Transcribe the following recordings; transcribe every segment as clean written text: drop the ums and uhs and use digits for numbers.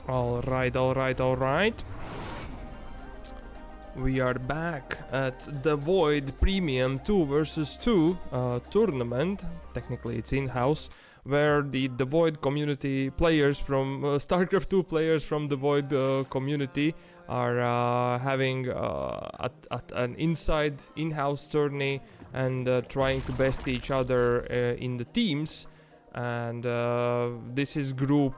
Alright. We are back at DeVoid Premium 2 vs 2 tournament. Technically it's in-house, where the DeVoid community players from StarCraft 2 players from DeVoid community are having an in-house tourney and trying to best each other in the teams. And this is group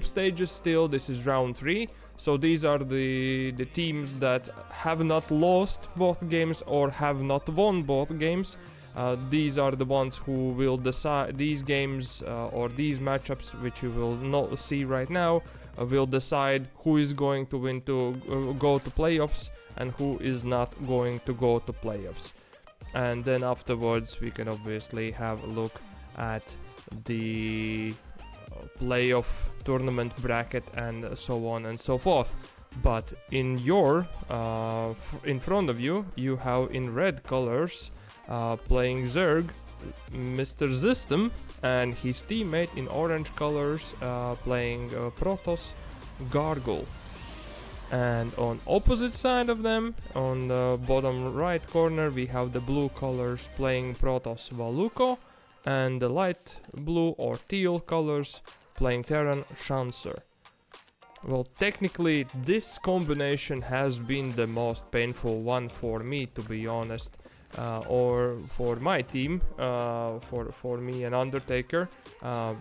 stages still. This is round 3. So these are the teams that have not lost both games or have not won both games. These are the ones who will decide these games or these matchups, which you will not see right now, will decide who is going to win to go to playoffs and who is not going to go to playoffs. And then afterwards we can obviously have a look at the playoff tournament bracket and so on and so forth. But in your in front of you, you have in red colors playing Zerg, Mr. Zystem, and his teammate in orange colors playing Protoss, GarGoul. And on opposite side of them, on the bottom right corner, we have the blue colors playing Protoss VALUCO, and the light blue or teal colors playing Terran Shansur. Well, technically this combination has been the most painful one for me, to be honest, or for my team, for me and Undertaker,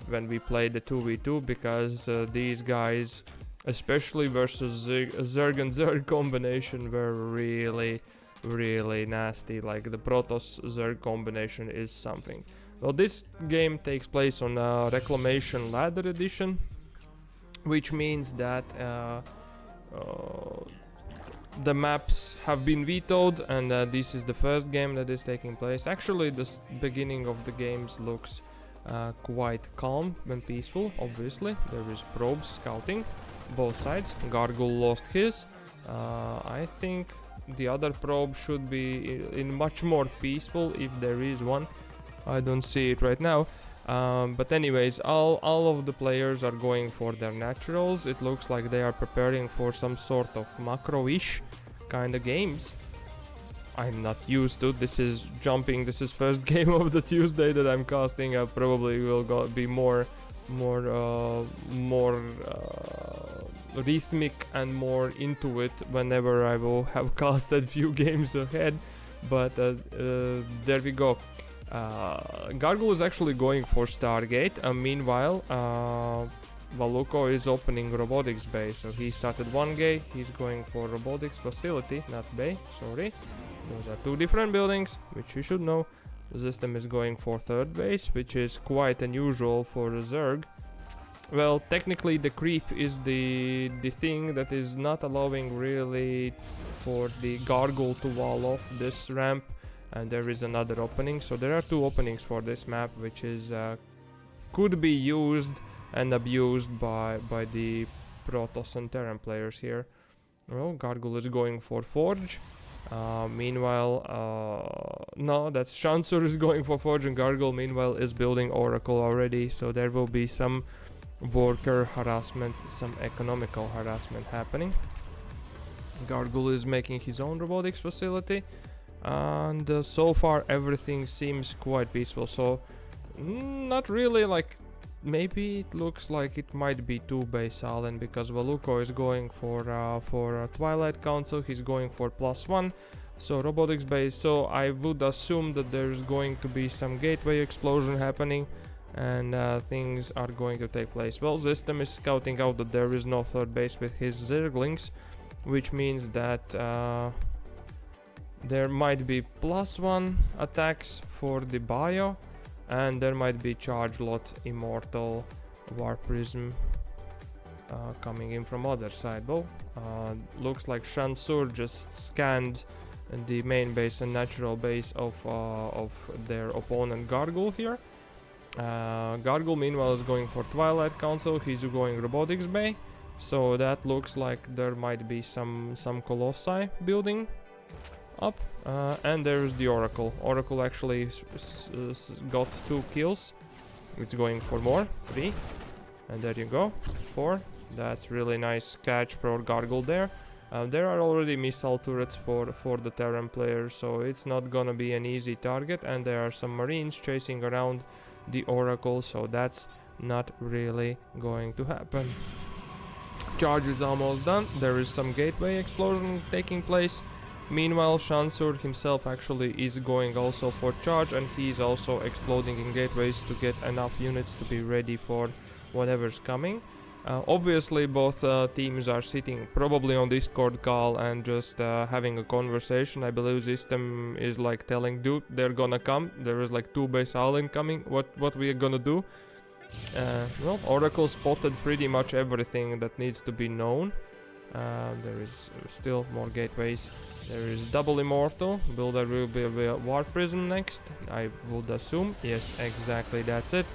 when we played the 2v2, because these guys, especially versus Zerg and Zerg combination, were really nasty. Like the Protoss Zerg combination is something. Well, this game takes place on Reclamation Ladder Edition, which means that the maps have been vetoed, and this is the first game that is taking place. Actually, the beginning of the games looks quite calm and peaceful. Obviously, there is probes scouting both sides. GarGoul lost his. I think the other probe should be in much more peaceful, if there is one. I don't see it right now, but anyways, all of the players are going for their naturals. It looks like they are preparing for some sort of macro-ish kind of games. I'm not used to. This is jumping. This is first game of the Tuesday that I'm casting. I probably will be more rhythmic and more into it whenever I will have casted few games ahead. But there we go. GarGoul is actually going for Stargate, meanwhile VALUCO is opening robotics bay, so he started one gate, he's going for robotics facility, not bay, sorry. Those are two different buildings, which you should know. The system is going for third base, which is quite unusual for the Zerg. Well, technically the creep is the thing that is not allowing really for the GarGoul to wall off this ramp. And there is another opening, so there are two openings for this map, which is could be used and abused by the Protoss and Terran players here. Well, GarGoul is going for Forge. Meanwhile, no, that's Shansur is going for Forge, and GarGoul meanwhile is building Oracle already. So there will be some worker harassment, some economical harassment happening. GarGoul is making his own robotics facility. And so far everything seems quite peaceful, so not really. Like, maybe it looks like it might be 2-base island, because VALUCO is going for Twilight Council, he's going for +1, so robotics base. So I would assume that there's going to be some gateway explosion happening, and things are going to take place. Well, Zystem is scouting out that there is no third base with his Zerglings, which means that there might be +1 attacks for the bio, and there might be Charge Lot, Immortal, War Prism coming in from other side. Well, looks like Shansur just scanned the main base and natural base of their opponent GarGoul here. GarGoul meanwhile is going for Twilight Council, he's going Robotics Bay, so that looks like there might be some Colossi building up, and there's the Oracle. Oracle actually got 2 kills. It's going for more, 3, and there you go, 4, That's really nice catch for GarGoul there. There are already missile turrets for the Terran player, so it's not gonna be an easy target, and there are some marines chasing around the Oracle, so that's not really going to happen. Charge is almost done. There is some gateway explosion taking place. Meanwhile, Shansur himself actually is going also for charge, and he's also exploding in gateways to get enough units to be ready for whatever's coming. Obviously, both teams are sitting probably on Discord call and just having a conversation. I believe Zystem is like telling, dude, they're gonna come. There is like 2 base island coming. What we are gonna do? Well, Oracle spotted pretty much everything that needs to be known. There is still more gateways. There is double immortal. Will there be a war prism next? I would assume. Yes, exactly, that's it.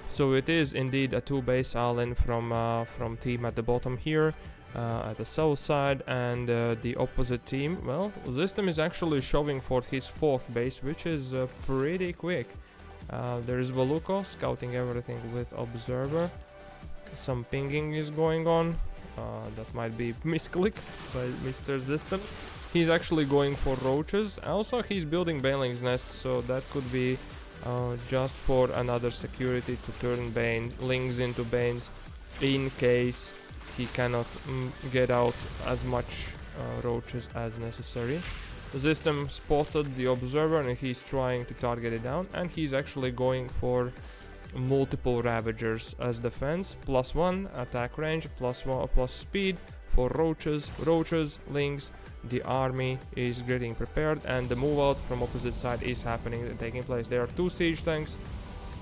So it is indeed a 2 base island from team at the bottom here, at the south side, and the opposite team. Well, Zystem is actually showing for his 4th base, which is pretty quick. There is VALUCO scouting everything with observer. Some pinging is going on. That might be misclick by Mr. Zystem. He's actually going for roaches. Also, he's building banelings nests, so that could be just for another security to turn banelings into banes in case he cannot get out as much roaches as necessary. The Zystem spotted the observer and he's trying to target it down, and he's actually going for multiple ravagers as defense. +1 attack range, +1 plus speed for roaches, lings. The army is getting prepared, and the move out from opposite side is happening and taking place. There are 2 siege tanks,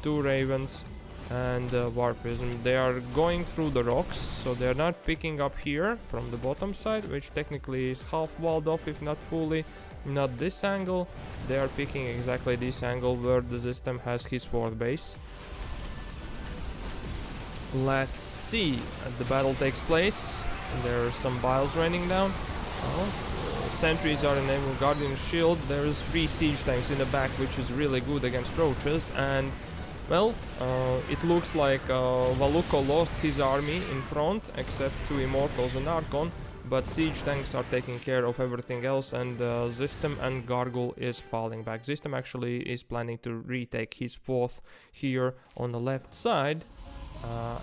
2 ravens, and war prism. They are going through the rocks, so they're not picking up here from the bottom side, which technically is half walled off, if not fully. Not this angle. They are picking exactly this angle where the Zystem has his 4th base. Let's see. The battle takes place. There are some biles raining down. Sentries are enabled. Guardian shield. There's 3 siege tanks in the back, which is really good against roaches. And well, it looks like VALUCO lost his army in front, except 2 immortals and Archon. But siege tanks are taking care of everything else, and Zystem and GarGoul is falling back. Zystem actually is planning to retake his 4th here on the left side.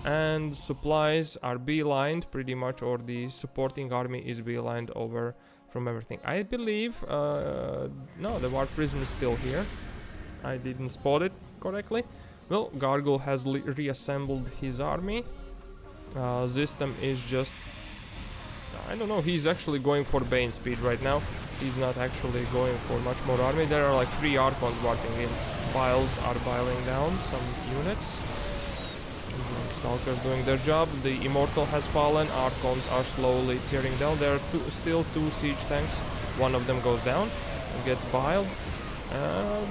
And supplies are beelined pretty much, or the supporting army is beelined over from everything. I believe, no, the war prism is still here. I didn't spot it correctly. Well, GarGoul has reassembled his army. Zystem is just, I don't know, he's actually going for Bane speed right now. He's not actually going for much more army. There are like 3 Archons walking in. Biles are biling down some units. Stalkers doing their job. The Immortal has fallen. Archons are slowly tearing down. There are still 2 siege tanks. One of them goes down and gets biled.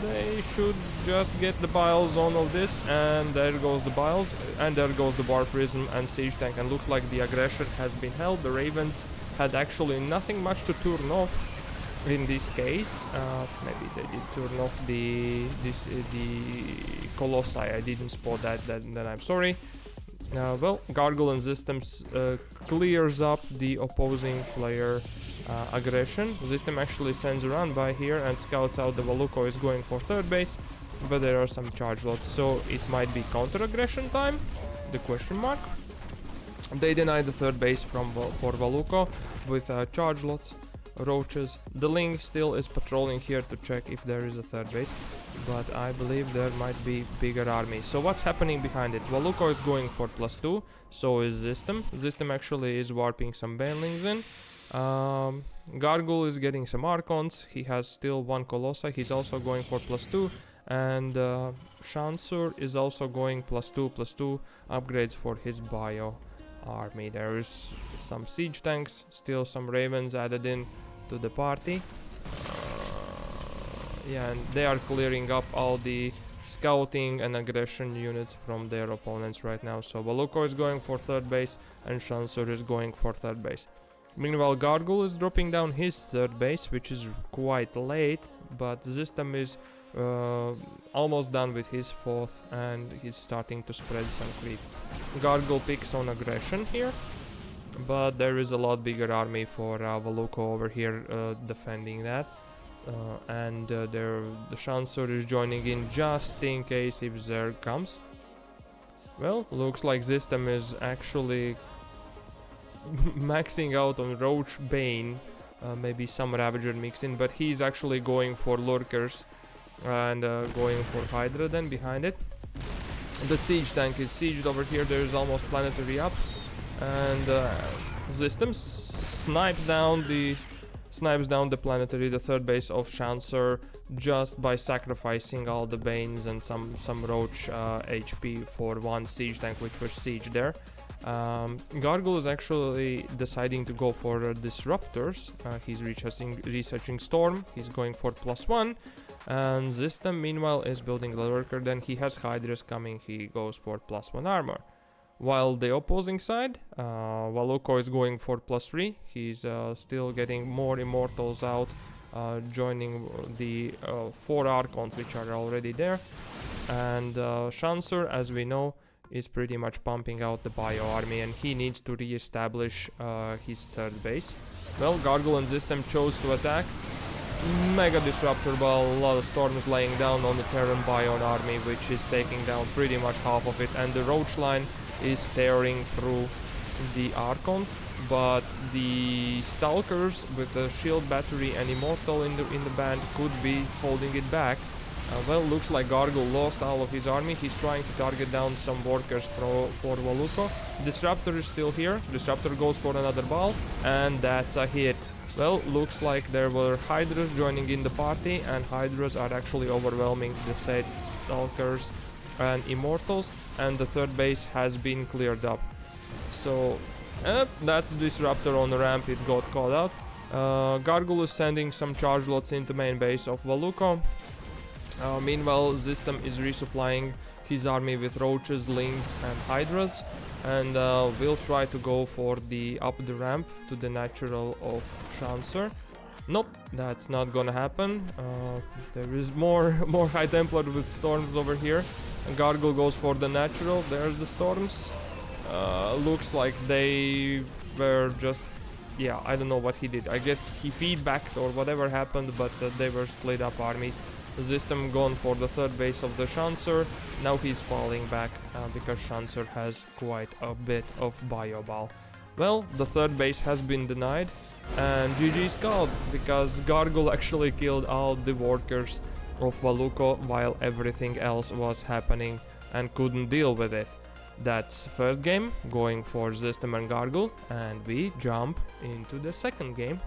They should just get the biles on all this, and there goes the biles, and there goes the war prism and siege tank, and looks like the aggression has been held. The Ravens had actually nothing much to turn off in this case. Maybe they did turn off the Colossi. I didn't spot that, then I'm sorry. Well, GarGoul and Systems clears up the opposing player aggression. Zystem actually sends a run by here and scouts out the VALUCO is going for 3rd base, but there are some charge lots, so it might be counter-aggression time? The question mark. They deny the 3rd base for VALUCO with charge lots, roaches. The Ling still is patrolling here to check if there is a 3rd base, but I believe there might be bigger army. So what's happening behind it? VALUCO is going for +2, so is Zystem. Zystem actually is warping some banelings in. GarGoul is getting some Archons. He has still 1 Colossi. He's also going for +2, and Shansur is also going +2 upgrades for his bio army. There is some siege tanks, still some Ravens added in to the party. Yeah, and they are clearing up all the scouting and aggression units from their opponents right now. So VALUCO is going for 3rd base and Shansur is going for 3rd base. Meanwhile, GarGoul is dropping down his 3rd base, which is quite late, but Zystem is almost done with his 4th, and he's starting to spread some creep. GarGoul picks on aggression here. but there is a lot bigger army for VALUCO over here defending that. The Shansur is joining in just in case if Zerg comes. Well, looks like Zystem is actually maxing out on Roach Bane, maybe some Ravager mixed in, but he's actually going for Lurkers and going for Hydra then behind it. The siege tank is sieged over here, there is almost planetary up, and Zystem snipes down the planetary, the third base of Shansur, just by sacrificing all the Banes and some Roach HP for one siege tank which was sieged there. GarGoul is actually deciding to go for disruptors. He's researching Storm, he's going for +1, and Zystem meanwhile is building the Lurker, then he has Hydras coming, he goes for +1 armor. While the opposing side, VALUCO is going for +3, he's still getting more Immortals out, joining the 4 Archons which are already there, and Shansur, as we know, is pretty much pumping out the bio army, and he needs to re-establish his third base. Well, GarGoul and Zystem chose to attack. Mega Disruptor Ball, a lot of Storms laying down on the Terran Bion army, which is taking down pretty much half of it, and the Roach line is tearing through the Archons, but the Stalkers with the Shield Battery and Immortal in the band could be holding it back. Well, looks like GarGoul lost all of his army. He's trying to target down some workers for VALUCO. Disruptor is still here. Disruptor goes for another ball, and that's a hit. Well, looks like there were Hydras joining in the party, and Hydras are actually overwhelming the said Stalkers and Immortals, and the third base has been cleared up. So, that's Disruptor on the ramp, it got caught out. GarGoul is sending some charge lots into main base of VALUCO. Meanwhile, Zystem is resupplying his army with Roaches, Lings and Hydras, and will try to go for the up the ramp to the natural of Shansur. Nope, that's not gonna happen. There is more High Templar with Storms over here, and GarGoul goes for the natural. There's the Storms. Looks like they were just, yeah, I don't know what he did. I guess he feedbacked or whatever happened, but they were split up armies. Zystem gone for the third base of the Shansur. Now he's falling back because Shansur has quite a bit of bio ball. Well, the third base has been denied, and GG's called because GarGoul actually killed all the workers of VALUCO while everything else was happening and couldn't deal with it. That's first game going for Zystem and GarGoul, and we jump into the second game.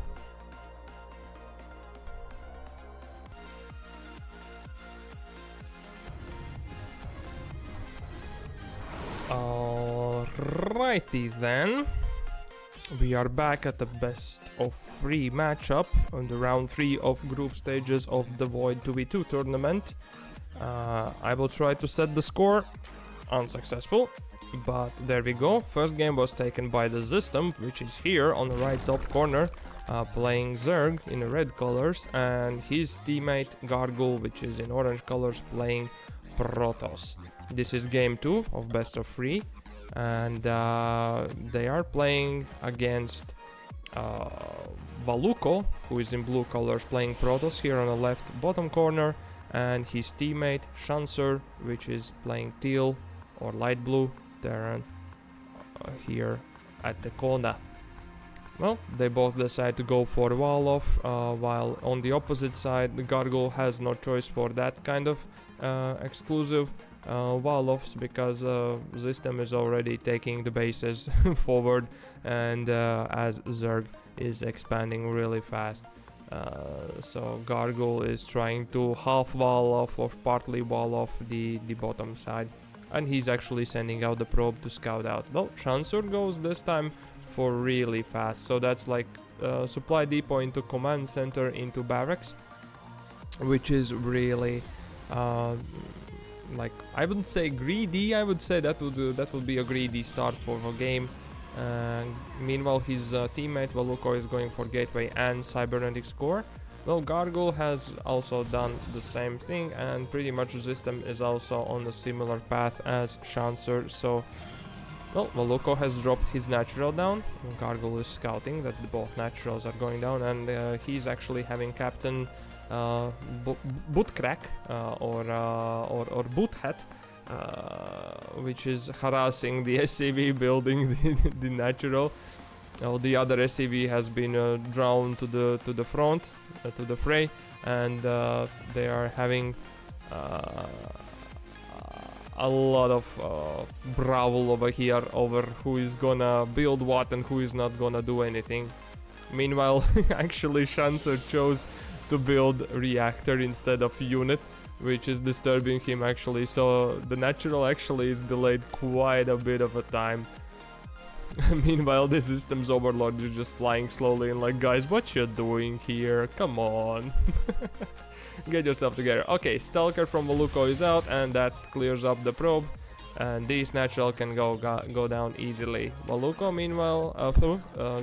Alrighty then, we are back at the best of 3 matchup on the round 3 of group stages of the DeVoid 2v2 tournament. I will try to set the score, unsuccessful, but there we go. First game was taken by the Zystem, which is here on the right top corner, playing Zerg in the red colors, and his teammate GarGoul, which is in orange colors, playing Protoss. This is game 2 of best of 3, and they are playing against VALUCO, who is in blue colors, playing Protoss here on the left bottom corner, and his teammate Shansur, which is playing teal or light blue Terran here at the corner. Well, they both decide to go for wall off, while on the opposite side the GarGoul has no choice for that kind of exclusive wall offs, because Zystem is already taking the bases forward, and as Zerg is expanding really fast. So GarGoul is trying to half wall off or partly wall off the bottom side, and he's actually sending out the probe to scout out. Well, Shansur goes this time for really fast, so that's like supply depot into command center into barracks, which is really like, I wouldn't say greedy, I would say that would be a greedy start for the game. Meanwhile, his teammate VALUCO is going for gateway and cybernetics core. Well, GarGoul has also done the same thing, and pretty much Zystem is also on a similar path as Shansur, so Well, Valuco has dropped his natural down. GarGoul is scouting that both naturals are going down, and he's actually having Captain Boot Crack or Boot Hat, which is harassing the SCV building the natural. The other SCV has been drawn to the front, to the fray, and they are having a lot of brawl over here over who is gonna build what and who is not gonna do anything. Meanwhile, actually Shansur chose to build reactor instead of unit, which is disturbing him actually, so the natural actually is delayed quite a bit of a time. Meanwhile, the system's overlord is just flying slowly and like, guys, what you doing here? Come on. Get yourself together. Okay, Stalker from Valuco is out, and that clears up the probe, and these natural can go down easily. Valuco, meanwhile,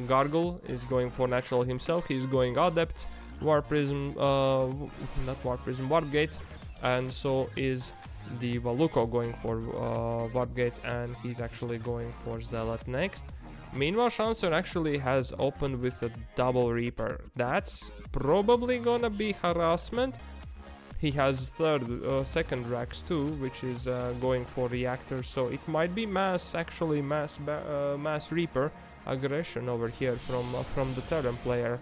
GarGoul is going for natural himself. He's going Adepts, Warp Prism, not Warp Prism, Warp Gates, and so is the Valuco going for Warp Gates, and he's actually going for Zealot next. Meanwhile, Shansur actually has opened with a double Reaper. That's probably gonna be harassment. He has second Rax too, which is going for reactor, so it might be mass Reaper aggression over here from the Terran player,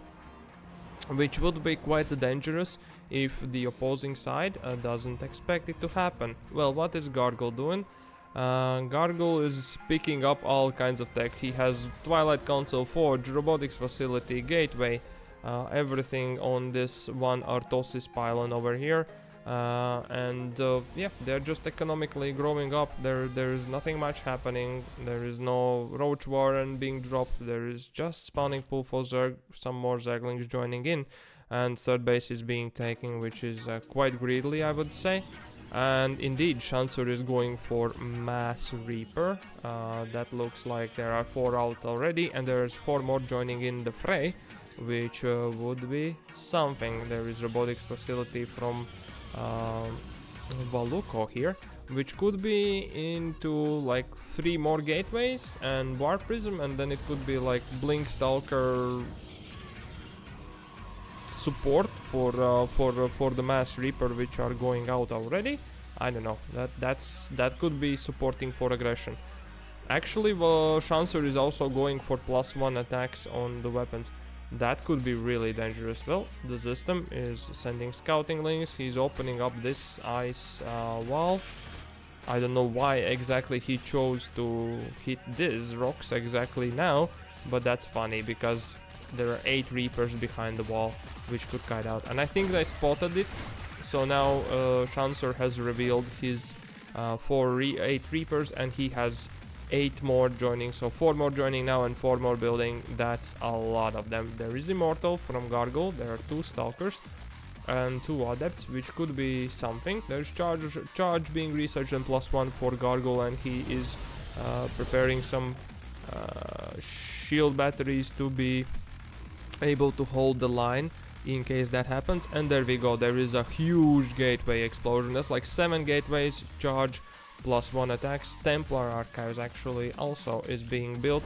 which would be quite dangerous if the opposing side doesn't expect it to happen. Well, what is GarGoul doing? GarGoul is picking up all kinds of tech. He has Twilight Council Forge, Robotics Facility, Gateway, everything on this one Artosis pylon over here. Yeah, they're just economically growing up. There is nothing much happening. There is no Roach Warren being dropped. There is just spawning pool for Zerg, some more Zerglings joining in, and third base is being taken, which is quite greedily, I would say. And indeed, Shansur is going for Mass Reaper. That looks like there are 4 out already, and there's 4 more joining in the fray, which would be something. There is Robotics Facility from Valuco here, which could be into like 3 more gateways and Warp Prism, and then it could be like Blink Stalker support for the Mass Reaper, which are going out already. I don't know. That could be supporting for aggression. Actually, Shansur is also going for +1 attacks on the weapons. That could be really dangerous. Well, the system is sending scouting links. He's opening up this ice wall. I don't know why exactly he chose to hit these rocks exactly now, but that's funny because there are 8 Reapers behind the wall, which could kite out, and I think they spotted it. So now Shansur has revealed his 8 Reapers, and he has 8 more joining, so 4 more joining now and 4 more building. That's a lot of them. There is Immortal from GarGoul, there are 2 Stalkers and 2 Adepts, which could be something. There's Charge being researched and +1 for GarGoul, and he is preparing some shield batteries to be able to hold the line in case that happens. And there we go, there is a huge gateway explosion. That's like 7 gateways, Charge, +1 attacks. Templar Archives actually also is being built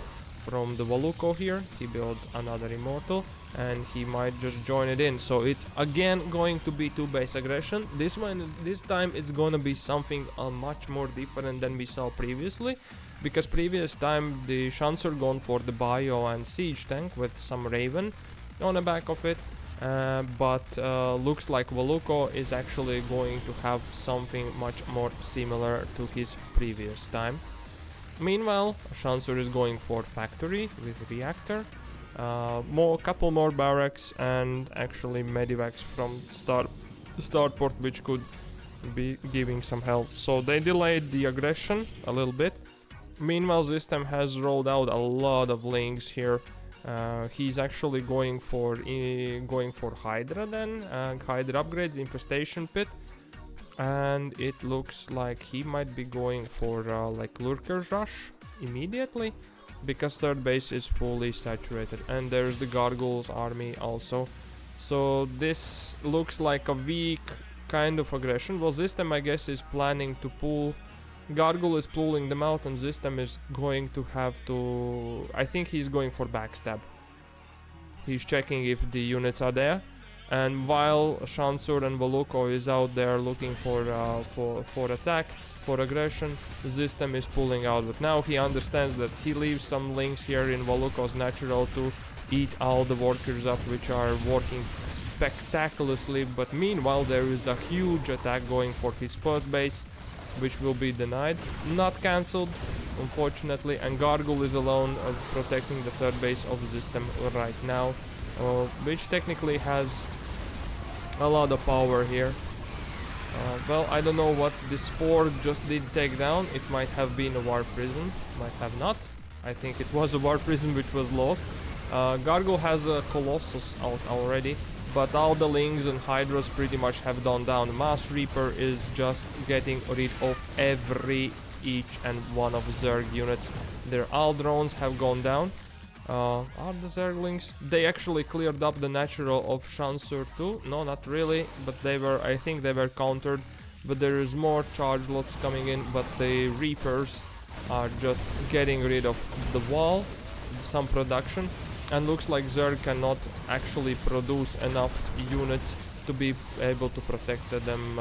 from the Valuco here. He builds another Immortal, and he might just join it in. So it's again going to be 2 base aggression. This time it's gonna be something much more different than we saw previously, because previous time the Shansur gone for the bio and siege tank with some Raven on the back of it. But looks like Valuco is actually going to have something much more similar to his previous time. Meanwhile, Shansur is going for factory with reactor, couple more barracks, and actually medivacs from starport, which could be giving some health. So they delayed the aggression a little bit. Meanwhile, Zystem has rolled out a lot of links here. He's actually going for Hydra then, Hydra upgrades, Infestation Pit, and it looks like he might be going for like Lurker's Rush immediately, because third base is fully saturated, and there's the GarGoul's army also. So this looks like a weak kind of aggression. Well, Zystem, I guess, is planning to pull GarGoul is pulling them out, and Zystem is going to have to... I think he's going for backstab. He's checking if the units are there. And while Shansur and VALUCO is out there looking for attack, for aggression, Zystem is pulling out. But now he understands that he leaves some links here in VALUCO's natural to eat all the workers up, which are working spectaculously. But meanwhile, there is a huge attack going for his first base, which will be denied, not cancelled, unfortunately. And GarGoul is alone protecting the third base of Zystem right now, which technically has a lot of power here. Well, I don't know what this fort just did take down. It might have been a war prison, might have not. I think it was a war prison which was lost. GarGoul has a Colossus out already, but all the Lings and Hydras pretty much have gone down. Mass Reaper is just getting rid of each and one of Zerg units. Their all drones have gone down. Are the Zerglings? They actually cleared up the natural of Shansur too. No, not really, but they were, I think they were countered. But there is more charge lots coming in, but the Reapers are just getting rid of the wall, some production. And looks like Zerg cannot actually produce enough units to be able to protect them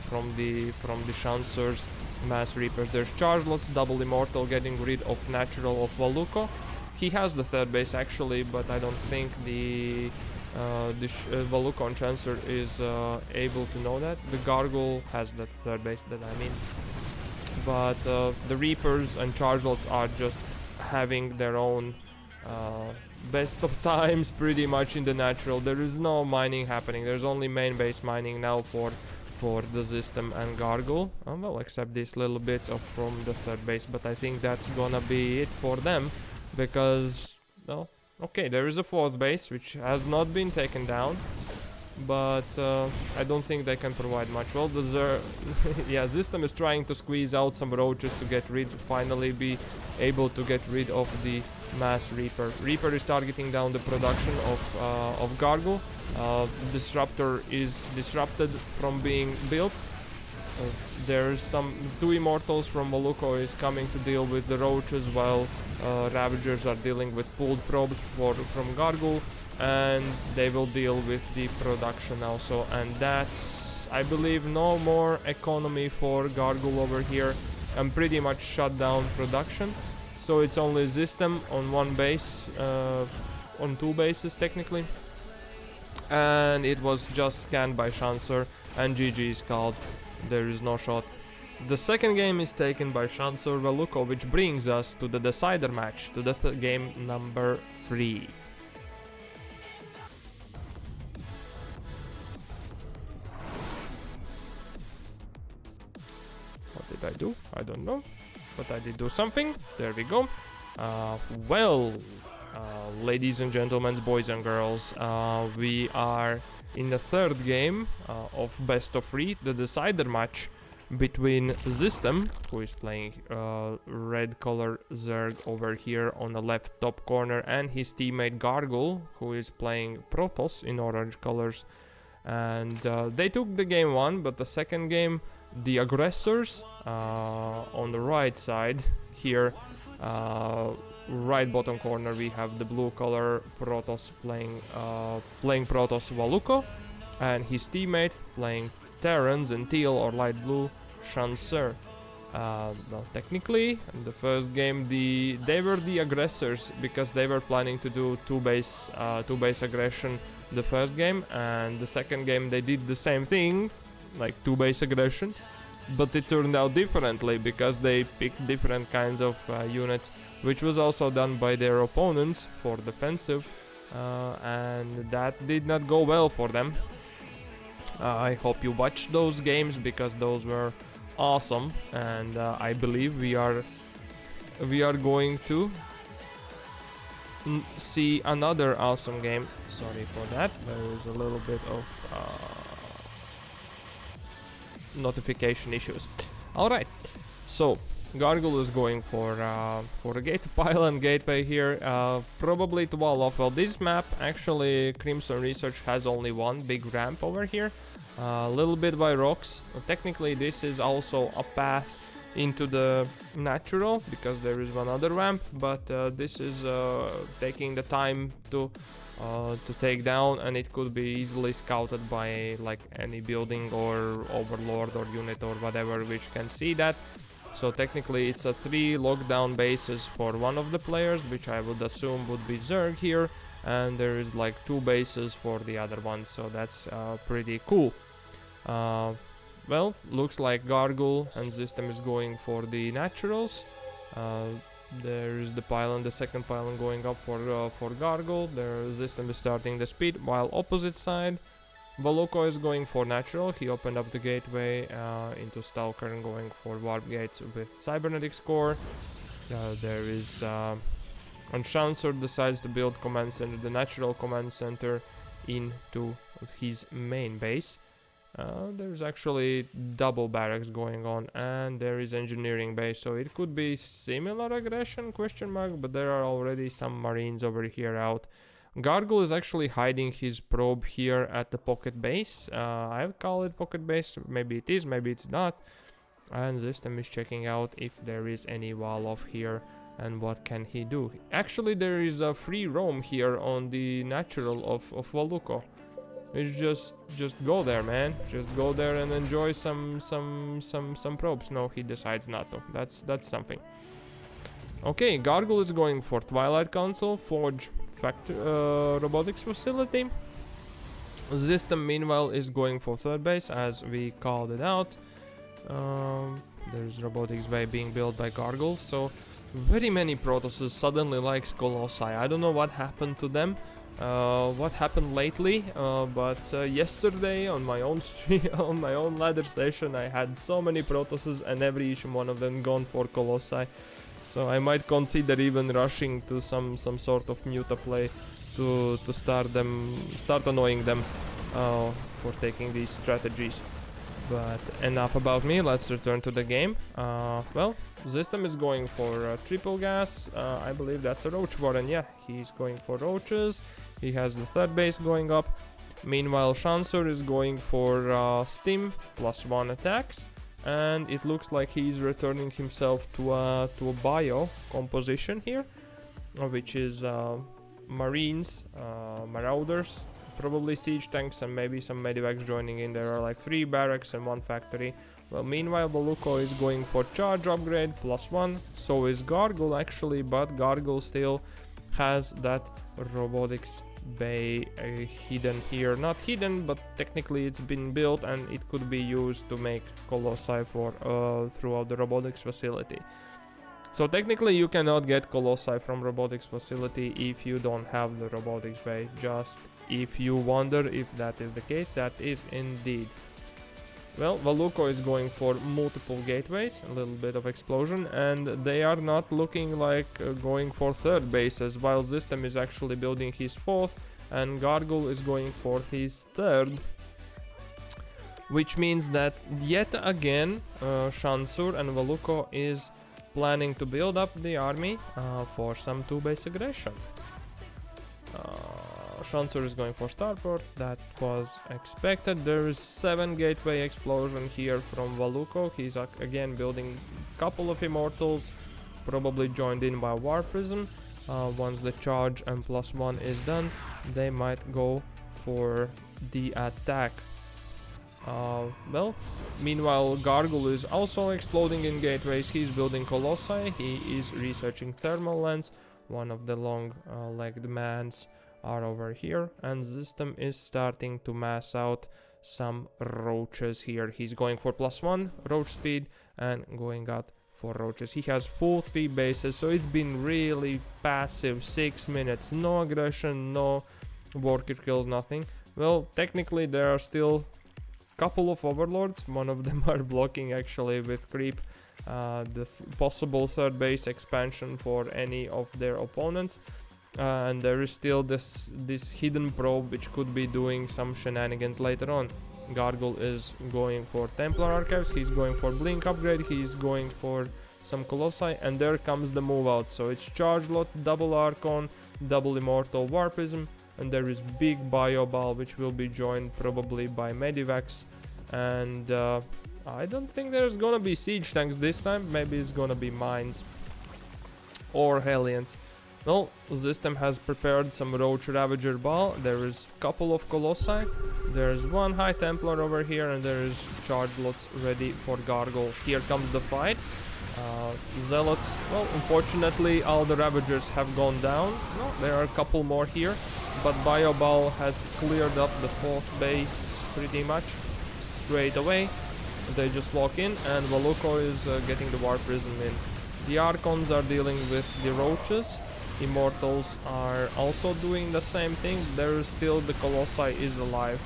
from the Shansur's Mass Reapers. There's Chargeless, Double Immortal getting rid of natural of VALUCO. He has the third base actually, but I don't think the VALUCO and Shansur is able to know that. The GarGoul has the third base, that I mean. But the Reapers and Chargelots are just having their own best of times pretty much in the natural. There is no mining happening. There's only main base mining now for the Zystem and GarGoul. Well, except this little bit from the third base, but I think that's gonna be it for them, because, well, okay, there is a fourth base which has not been taken down, but I don't think they can provide much. Well, yeah, Zystem is trying to squeeze out some roaches to finally be able to get rid of the Mass Reaper. Reaper is targeting down the production of GarGoul. Disruptor is disrupted from being built. There's some 2 Immortals from VALUCO is coming to deal with the roaches, while Ravagers are dealing with pulled probes from GarGoul, and they will deal with the production also. And that's, I believe, no more economy for GarGoul over here, and pretty much shut down production. So it's only Zystem on one base, on 2 bases technically, and it was just scanned by Shansur, and GG is called. There is no shot. The second game is taken by Shansur VALUCO, which brings us to the decider match, to the game number 3. What did I do? I don't know, but I did do something. There we go. Ladies and gentlemen, boys and girls, we are in the third game of best of 3, the decider match between Zystem, who is playing red color Zerg over here on the left top corner, and his teammate GarGoul, who is playing Protoss in orange colors. And they took the game 1, but the second game, the aggressors on the right side here, right bottom corner, we have the blue color Protoss playing Protoss VALUCO, and his teammate playing Terrans in teal or light blue Shansur. Well, technically, in the first game, they were the aggressors because they were planning to do two base aggression the first game, and the second game they did the same thing, like 2 base aggression, but it turned out differently because they picked different kinds of units, which was also done by their opponents for defensive, and that did not go well for them. I hope you watched those games because those were awesome, and I believe we are going to see another awesome game. Sorry for that, there is a little bit of notification issues. Alright, so GarGoul is going for a gate pylon gateway here, probably to wall off. Well, this map, actually, Crimson Research has only one big ramp over here, a little bit by rocks. Technically, this is also a path into the natural, because there is one other ramp, but this is taking the time to take down, and it could be easily scouted by like any building or overlord or unit or whatever which can see that. So technically it's a 3 lockdown bases for one of the players, which I would assume would be Zerg here, and there is like 2 bases for the other one, so that's pretty cool. Well, looks like GarGoul and Zystem is going for the naturals. There is the pylon, the second pylon going up for GarGoul. There Zystem is starting the speed, while opposite side VALUCO is going for natural. He opened up the gateway into Stalker and going for warp gates with cybernetics core. There is and Shansur decides to build command center, the natural command center, into his main base. There's actually double barracks going on, and there is engineering base, so it could be similar aggression, question mark, but there are already some marines over here out. GarGoul is actually hiding his probe here at the pocket base. I would call it pocket base, maybe it is, maybe it's not. And Zystem is checking out if there is any wall off here and what can he do. Actually, there is a free roam here on the natural of VALUCO. It's just go there, man. Just go there and enjoy some probes. No, he decides not to. That's something. Okay, GarGoul is going for Twilight Council, Forge robotics facility. Zystem meanwhile is going for third base, as we called it out. There's robotics bay being built by GarGoul, so very many Protosses suddenly likes Colossi. I don't know what happened to them. What happened lately, but yesterday on my own stream, on my own ladder session, I had so many Protosses and every each one of them gone for Colossi. So I might consider even rushing to some sort of muta play to start annoying them for taking these strategies. But enough about me, let's return to the game. Well, Zystem is going for triple gas. I believe that's a roach warren. Yeah, he's going for roaches. He has the third base going up. Meanwhile, Shansur is going for stim +1 attacks, and it looks like he's returning himself to a bio composition here, which is marines, marauders, probably siege tanks, and maybe some medivacs joining in. There are like 3 barracks and 1 factory. Well, meanwhile, VALUCO is going for charge upgrade +1. So is GarGoul actually, but GarGoul still has that robotics bay hidden here. Not hidden, but technically it's been built and it could be used to make Colossi for throughout the robotics facility. So technically you cannot get Colossi from robotics facility if you don't have the robotics bay. Just if you wonder if that is the case, that is indeed. Well, VALUCO is going for multiple gateways, a little bit of explosion, and they are not looking like going for third bases, while Zystem is actually building his 4th, and GarGoul is going for his 3rd. Which means that yet again, Shansur and VALUCO is planning to build up the army for some 2-base aggression. Shansur is going for starport, that was expected. There is 7 gateway explosion here from VALUCO. He's again building a couple of immortals, probably joined in by War Prism. Once the charge and +1 is done, they might go for the attack. Well, meanwhile, GarGoul is also exploding in gateways. He's building Colossi. He is researching thermal lens. One of the long-legged mans are over here, and Zystem is starting to mass out some roaches here. He's going for +1 roach speed and going out for roaches. He has full 3 bases, so it's been really passive. 6 minutes, no aggression, no worker kills, nothing. Well, technically there are still couple of overlords. One of them are blocking actually with creep the possible third base expansion for any of their opponents. And there is still this hidden probe which could be doing some shenanigans later on. GarGoul is going for Templar Archives, he's going for Blink upgrade, he's going for some Colossi, and there comes the move out. So it's Charge Lot, double Archon, double Immortal Warpism, and there is big Bio Ball which will be joined probably by Medivacs and I don't think there's gonna be siege tanks this time. Maybe it's gonna be mines or Hellions. Well, Zystem has prepared some Roach Ravager Ball. There is a couple of Colossi. There's one High Templar over here, and there is Charge Lots ready for GarGoul. Here comes the fight. Zealots, well, unfortunately, all the Ravagers have gone down. No, there are a couple more here, but Bioball has cleared up the 4th base pretty much straight away. They just walk in, and Valuco is getting the War Prism in. The Archons are dealing with the Roaches. Immortals are also doing the same thing. There is still the Colossi is alive.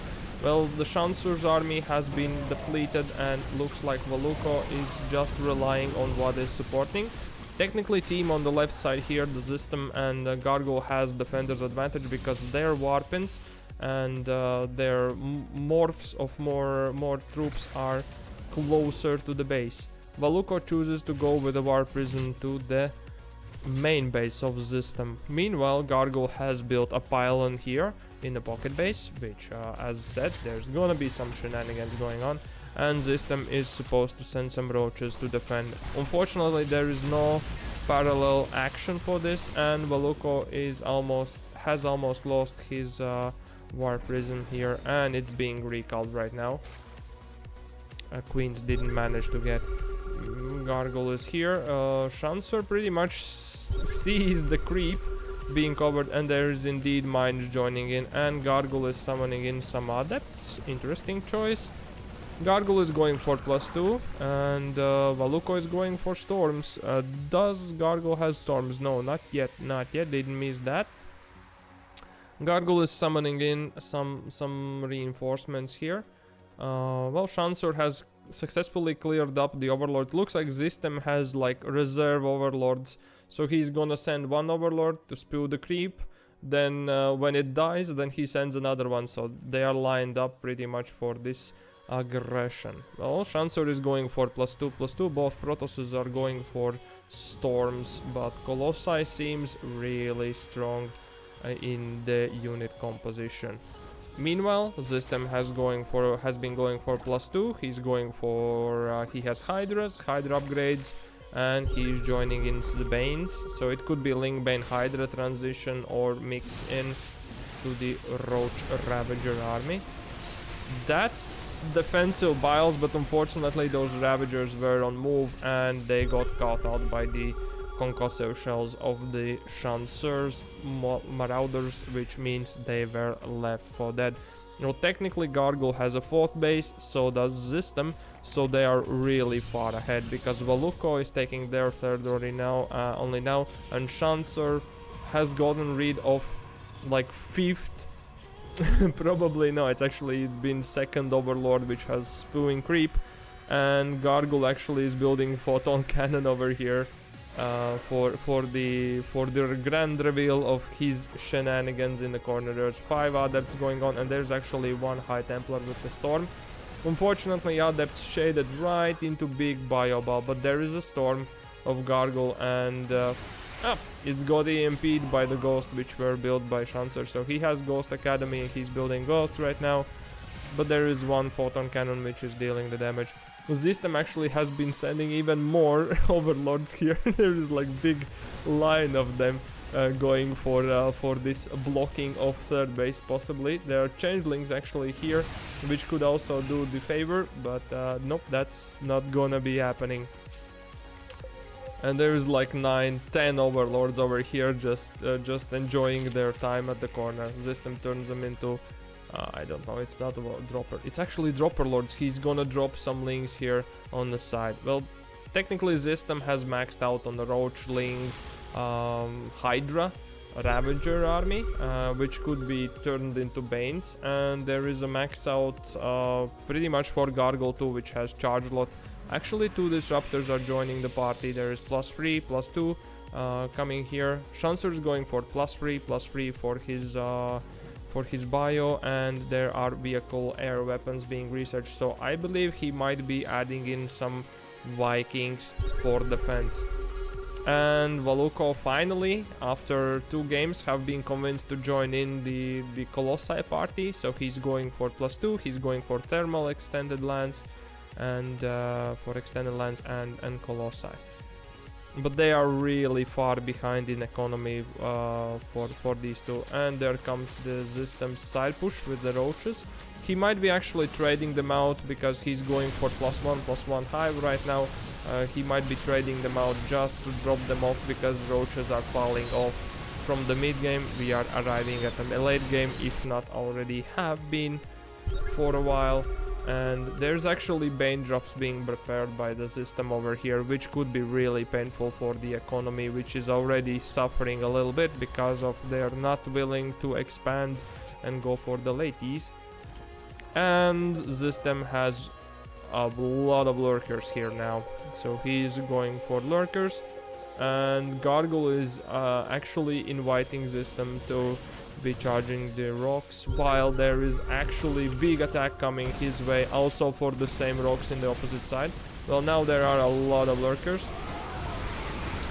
Well, the Shansur's army has been depleted, and looks like Valuco is just relying on what is supporting. Technically, team on the left side here, the Zystem and GarGoul has defender's advantage because their Warpins and their morphs of more troops are closer to the base. Valuco chooses to go with the War Prison to the main base of Zystem. Meanwhile, GarGoul has built a pylon here in the pocket base, which, as said, there's gonna be some shenanigans going on, and Zystem is supposed to send some roaches to defend. Unfortunately, there is no parallel action for this, and Valuco has almost lost his War Prism here, and it's being recalled right now. Queens didn't manage to get. GarGoul is here. Shansur pretty much sees the creep being covered, and there is indeed mines joining in, and GarGoul is summoning in some adepts. Interesting choice. GarGoul is going for +2, and Valuco is going for storms. Does GarGoul has storms? No, not yet. Not yet. Didn't miss that. GarGoul is summoning in some reinforcements here. Well, Shansur has successfully cleared up the Overlord. Looks like Zystem has like reserve Overlords, so he's gonna send one Overlord to spew the creep. Then when it dies, then he sends another one. So they are lined up pretty much for this aggression. Well, Shansur is going for +2/+2. Both Protosses are going for storms, but Colossi seems really strong in the unit composition. Meanwhile, Zystem has been going for +2. He's going for he has Hydra upgrades, and he's joining in the Banes. So it could be Link Bane Hydra transition or mix in to the Roach Ravager army. That's defensive biles, but unfortunately those Ravagers were on move, and they got caught out by the concussive shells of the Shansur's Marauders, which means they were left for dead. Now, technically GarGoul has a 4th base, so does Zystem, so they are really far ahead, because Valuco is taking their 3rd only now, and Shansur has gotten rid of like 5th probably no, it's been 2nd Overlord, which has spewing creep, and GarGoul actually is building photon cannon over here for the grand reveal of his shenanigans in the corner. There's 5 adepts going on, and there's actually 1 High Templar with the storm. Unfortunately, adepts shaded right into big Bioball, but there is a storm of GarGoul, and it's got EMP'd by the Ghost, which were built by Shansur. So he has Ghost Academy, and he's building Ghost right now, but there is 1 photon cannon which is dealing the damage. Zystem actually has been sending even more Overlords here. There is like big line of them going for this blocking of 3rd base possibly. There are Changelings actually here, which could also do the favor, but nope, that's not gonna be happening. And there is like 9-10 Overlords over here just enjoying their time at the corner. Zystem turns them into I don't know, it's not a dropper. It's actually dropper lords. He's gonna drop some links here on the side. Well, technically Zystem has maxed out on the Roach, Ling, Hydra, Ravager army, which could be turned into Banes. And there is a max out pretty much for GarGoul too, which has Charge Lot. Actually, 2 Disruptors are joining the party. There is +3, +2 coming here. Shansur is going for +3 for his bio, and there are vehicle air weapons being researched, so I believe he might be adding in some Vikings for defense. And Valuco finally, after 2 games, have been convinced to join in the Colossi party, so he's going for +2, he's going for thermal extended lance, and for extended lands and Colossi. But they are really far behind in economy for these two. And there comes the Zystem's side push with the roaches. He might be actually trading them out because he's going for +1/+1 hive right now. He might be trading them out just to drop them off because roaches are falling off from the mid game. We are arriving at a late game, if not already have been for a while. And there's actually Bane drops being prepared by the system over here, which could be really painful for the economy, which is already suffering a little bit because of they're not willing to expand and go for the lateys. And Zystem has a lot of lurkers here now, so he's going for lurkers. And GarGoul is actually inviting Zystem to be charging the rocks, while there is actually big attack coming his way also for the same rocks in the opposite side. Well, now there are a lot of lurkers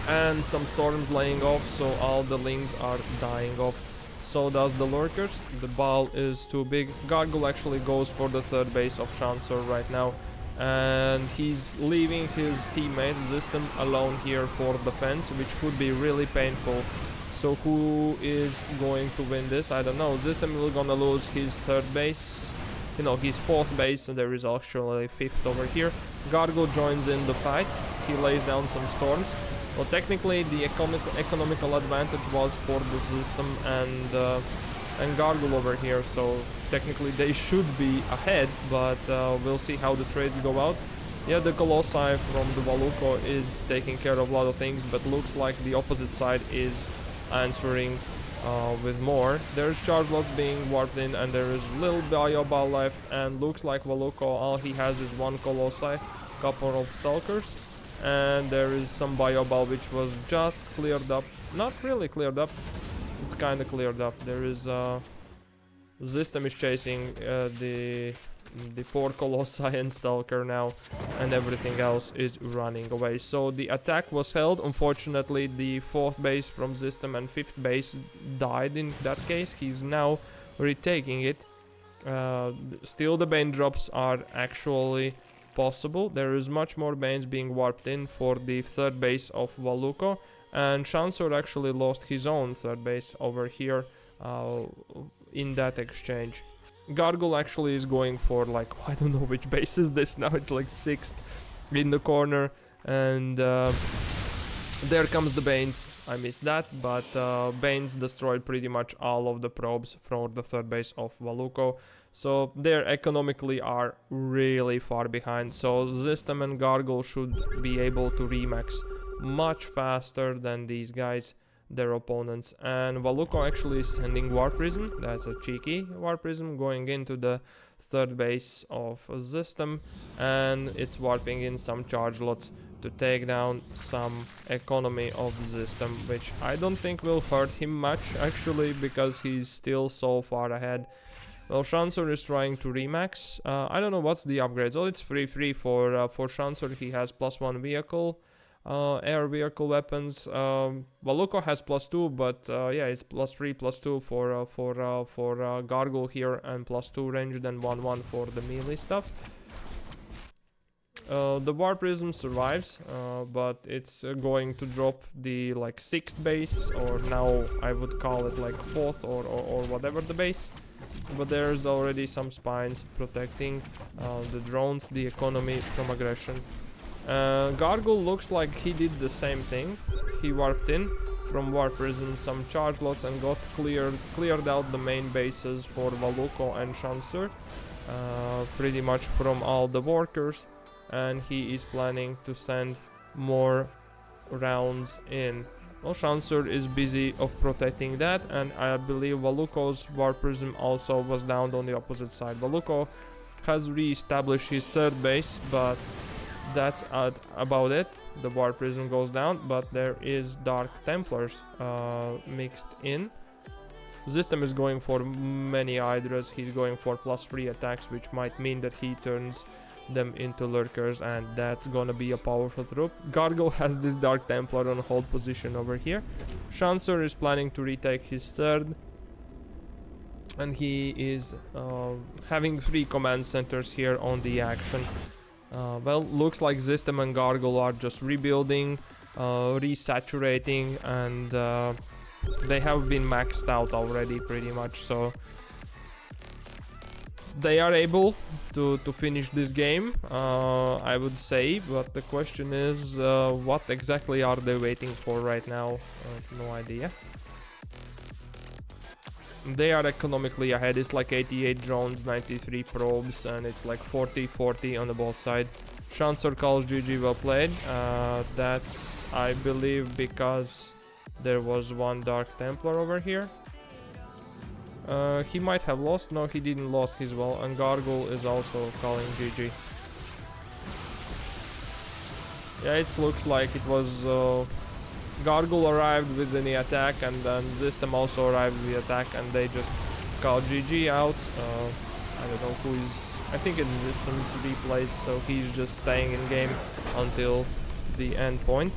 and some storms laying off, so all the lings are dying off. So does the lurkers. The ball is too big. GarGoul actually goes for the third base of Shansur right now, and he's leaving his teammate Zystem alone here for defense, which could be really painful. So who is going to win this? I don't know. Zystem is gonna lose his third base, his fourth base, and there is actually fifth over here. GarGoul joins in the fight. He lays down some storms. Well, technically the economical advantage was for the Zystem and GarGoul over here, so technically they should be ahead, but we'll see how the trades go out. Yeah, the Colossi from the Valuco is taking care of a lot of things, but looks like the opposite side is answering with more. There's charge lots being warped in, and there is little bio ball left, and looks like Valuco, all he has is one Colossi, couple of Stalkers, and there is some bio ball which was just cleared up. Not really cleared up, it's kind of cleared up. There is Zystem is chasing the poor Colossi and Stalker now, and everything else is running away. So the attack was held. Unfortunately, the fourth base from Zystem and fifth base died in that case. He's now retaking it. Still the Bane drops are actually possible. There is much more Banes being warped in for the third base of Valuco, and Shansur actually lost his own third base over here in that exchange. GarGoul actually is going for, like, I don't know which base is this now, it's like 6th in the corner, and there comes the Banes. I missed that, but Banes destroyed pretty much all of the probes for the third base of Valuco, so they economically are really far behind. So Zystem and GarGoul should be able to remax much faster than these guys, their opponents. And Valuco actually is sending War Prism. That's a cheeky War Prism going into the third base of Zystem, and it's warping in some charge lots to take down some economy of Zystem, which I don't think will hurt him much actually, because he's still so far ahead. Well, Shansur is trying to remax. I don't know what's the upgrades. Oh, it's free for Shansur. He has +1 vehicle, air vehicle weapons. Valuco has +2, but yeah, it's +3/+2 for GarGoul here, and +2 ranged and 1/1 for the melee stuff. The War Prism survives, but it's going to drop the 6th base, or now I would call it like 4th or whatever the base. But there's already some spines protecting the drones, the economy from aggression. GarGoul looks like he did the same thing. He warped in from War Prism some charge lots and got cleared out the main bases for Valuco and Shansur, pretty much from all the workers, and he is planning to send more rounds in. Well, Shansur is busy of protecting that, and I believe Valuco's War Prism also was down on the opposite side. Valuco has re-established his third base, but that's about it. The War Prism goes down, but there is Dark Templars mixed in. Zystem is going for many Hydras. He's going for +3 attacks, which might mean that he turns them into lurkers, and that's gonna be a powerful troop. GarGoul has this Dark Templar on hold position over here. Shansur is planning to retake his third, and he is having 3 command centers here on the action. Well, looks like Zystem and GarGoul are just rebuilding, resaturating, and they have been maxed out already pretty much, so they are able to finish this game, I would say, but the question is, what exactly are they waiting for right now? No idea. They are economically ahead. It's like 88 drones, 93 probes, and it's like 40-40 on the both sides. Shansur calls GG, well played. That's, I believe, because there was one Dark Templar over here. He might have lost. No, he didn't lose his well, and GarGoul is also calling GG. Yeah, it looks like it was GarGoul arrived with the attack, and then Zystem also arrived with the attack, and they just called GG out. I don't know who is. I think it's Zystem's replays, so he's just staying in game until the end point,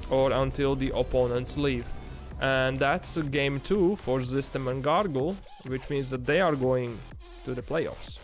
or until the opponents leave. And that's game 2 for Zystem and GarGoul, which means that they are going to the playoffs.